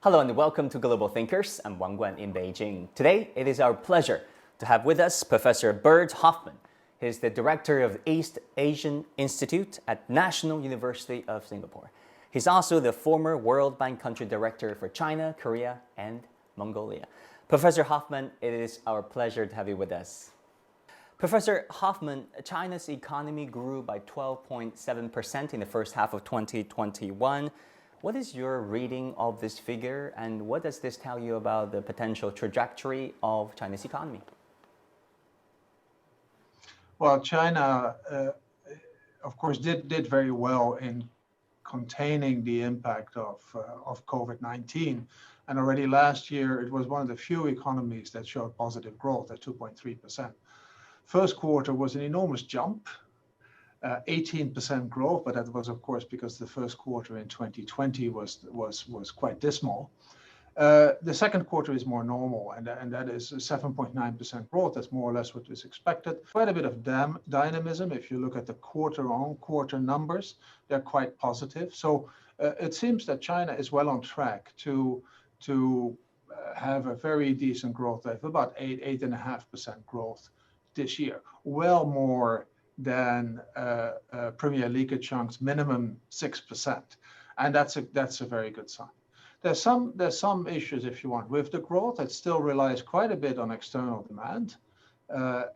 Hello and welcome to Global Thinkers. I'm Wang Guan in Beijing. Today, it is our pleasure to have with us Professor Bert Hoffman. He's the director of East Asian Institute at National University of Singapore. He's also the former World Bank Country Director for China, Korea, and Mongolia. Professor Hoffman, it is our pleasure to have you with us. Professor Hoffman, China's economy grew by 12.7% in the first half of 2021. What is your reading of this figure, and what does this tell you about the potential trajectory of China's economy? Well, China, of course, did very well in containing the impact of COVID-19. And already last year, it was one of the few economies that showed positive growth at 2.3%. First quarter was an enormous jump, 18% growth, but that was, of course, because the first quarter in 2020 was quite dismal. The second quarter is more normal, and that is 7.9% growth. That's more or less what was expected. Quite a bit of dynamism. If you look at the quarter-on-quarter numbers, they're quite positive. So it seems that China is well on track to have a very decent growth rate of about 8.5% growth this year. Well more than Premier Li Keqiang's minimum 6%, and that's a very good sign. There's some issues, if you want, with the growth. It still relies quite a bit on external demand.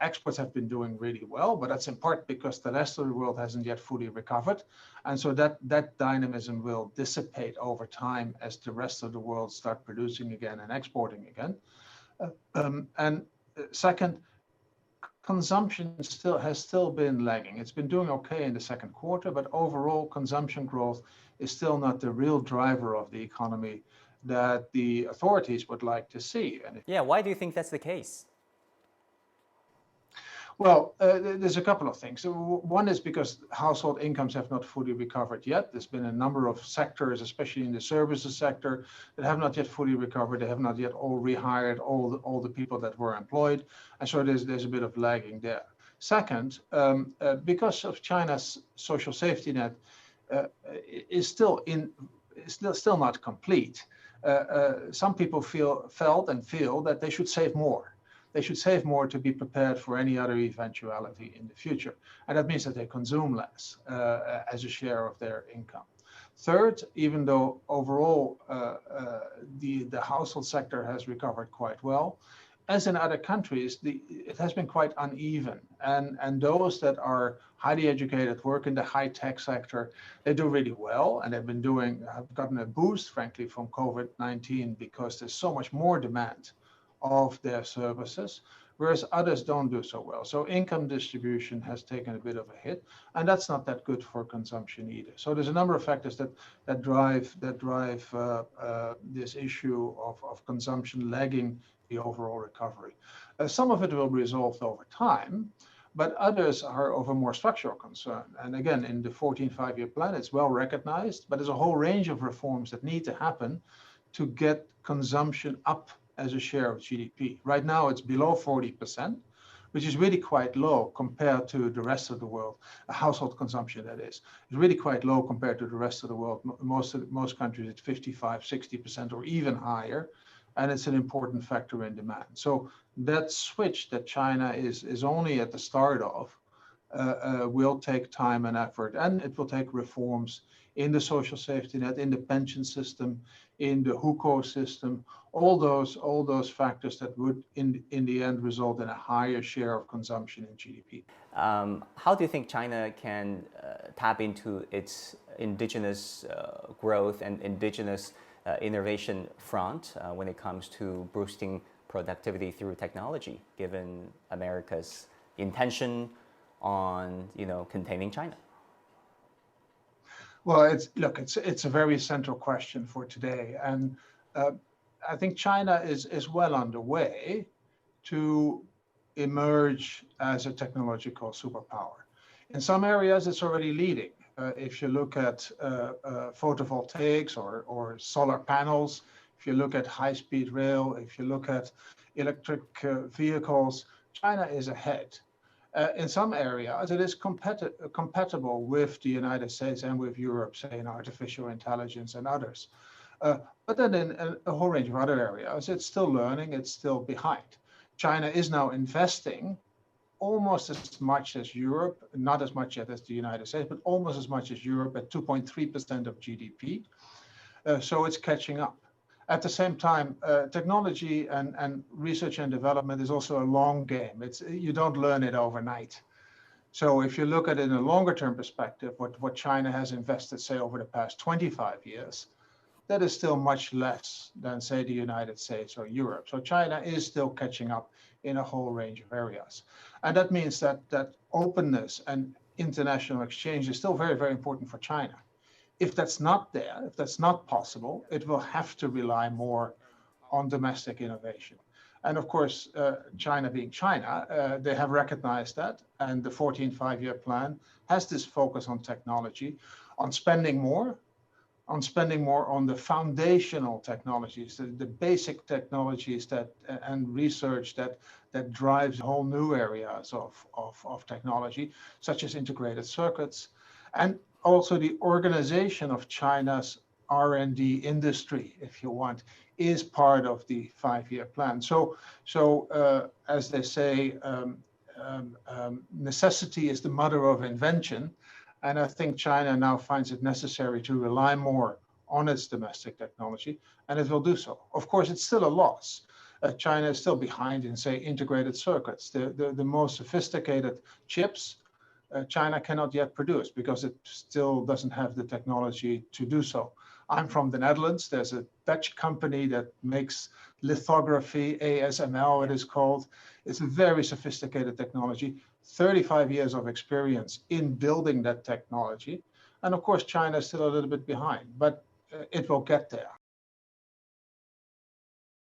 Exports have been doing really well, but that's in part because the rest of the world hasn't yet fully recovered, and so that dynamism will dissipate over time as the rest of the world start producing again and exporting again. And second, consumption has still been lagging. It's been doing okay in the second quarter, but overall consumption growth is still not the real driver of the economy that the authorities would like to see. Yeah, why do you think that's the case? Well, there's a couple of things. One is because household incomes have not fully recovered yet. There's been a number of sectors, especially in the services sector, that have not yet fully recovered. They have not yet all rehired all the people that were employed, and so there's a bit of lagging there. Second, because of China's social safety net is still not complete. Some people felt and feel that they should save more. They should save more to be prepared for any other eventuality in the future. And that means that they consume less as a share of their income. Third, even though overall the household sector has recovered quite well, as in other countries, it has been quite uneven. And those that are highly educated, work in the high-tech sector, they do really well. And have gotten a boost, frankly, from COVID-19 because there's so much more demand of their services, whereas others don't do so well. So income distribution has taken a bit of a hit, and that's not that good for consumption either. So there's a number of factors that drive this issue of consumption lagging the overall recovery. Some of it will be resolved over time, but others are of a more structural concern. And again, in the 14th five-year plan, it's well recognized, but there's a whole range of reforms that need to happen to get consumption up as a share of GDP. Right now, it's below 40%, which is really quite low compared to the rest of the world. Household consumption, that is really quite low compared to the rest of the world. Most countries, it's 55, 60% or even higher, and it's an important factor in demand. So that switch that China is only at the start of will take time and effort, and it will take reforms in the social safety net, in the pension system, in the hukou system, all those factors that would in the end result in a higher share of consumption in GDP. How do you think China can tap into its indigenous growth and indigenous innovation front when it comes to boosting productivity through technology, given America's intention on containing China? Well, it's a very central question for today, and I think China is well underway to emerge as a technological superpower. In some areas, it's already leading. If you look at photovoltaics or solar panels, if you look at high-speed rail, if you look at electric vehicles, China is ahead. In some areas, it is compatible with the United States and with Europe, say in artificial intelligence and others. But then in a whole range of other areas, it's still learning, it's still behind. China is now investing almost as much as Europe, not as much yet as the United States, but almost as much as Europe at 2.3% of GDP. So it's catching up. At the same time, technology and research and development is also a long game. You don't learn it overnight. So if you look at it in a longer term perspective, what China has invested, say, over the past 25 years, that is still much less than, say, the United States or Europe. So China is still catching up in a whole range of areas. And that means that openness and international exchange is still very, very important for China. If that's not there, if that's not possible, it will have to rely more on domestic innovation. And of course, China being China, they have recognized that. And the 14th five-year plan has this focus on technology, on spending more on the foundational technologies, the basic technologies and research that drives whole new areas of technology, such as integrated circuits, and also the organization of China's R&D industry, if you want, is part of the five-year plan. So as they say, necessity is the mother of invention. And I think China now finds it necessary to rely more on its domestic technology, and it will do so. Of course, it's still a loss. China is still behind in, say, integrated circuits. The most sophisticated chips, China cannot yet produce because it still doesn't have the technology to do so. I'm from the Netherlands. There's a Dutch company that makes lithography, ASML it is called. It's a very sophisticated technology, 35 years of experience in building that technology. And of course, China is still a little bit behind, but it will get there.